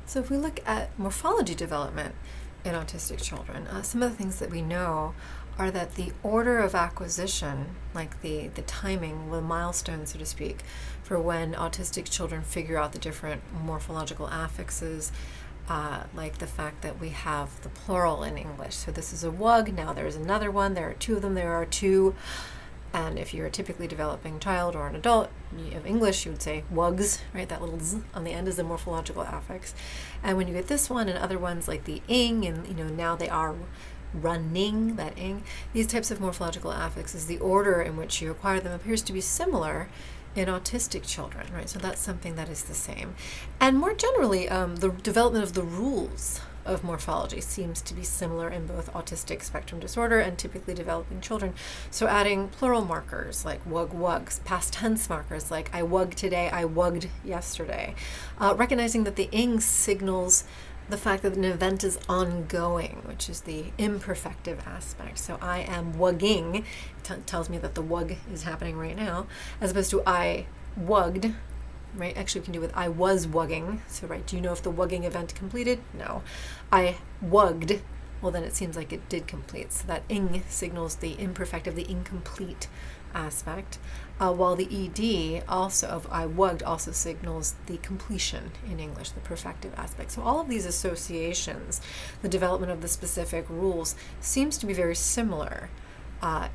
So if we look at morphology development in autistic children, some of the things that we know are that the order of acquisition, like the timing, the milestone, so to speak, for when autistic children figure out the different morphological affixes, like the fact that we have the plural in English. So this is a wug, now there's another one, there are two of them, there are two. And if you're a typically developing child or an adult of English, you would say wugs, right? That little z on the end is the morphological affix. And when you get this one and other ones like the ing, and now they are running, that ing, these types of morphological affixes, the order in which you acquire them appears to be similar in autistic children, right? So that's something that is the same. And more generally, the development of the rules of morphology seems to be similar in both autistic spectrum disorder and typically developing children. So adding plural markers like wug wugs, past tense markers like I wug today, I wugged yesterday. Recognizing that the ing signals the fact that an event is ongoing, which is the imperfective aspect. So I am wugging, tells me that the wug is happening right now, as opposed to I wugged, right? Actually, we can do with I was wugging. So, right, do you know if the wugging event completed? No. I wugged. Well, then it seems like it did complete. So that ing signals the imperfective, the incomplete aspect, while the ed also of I wugged also signals the completion in English, the perfective aspect. So all of these associations, the development of the specific rules, seems to be very similar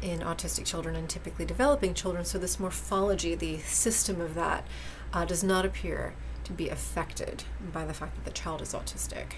in autistic children and typically developing children. So this morphology, the system of that, does not appear to be affected by the fact that the child is autistic.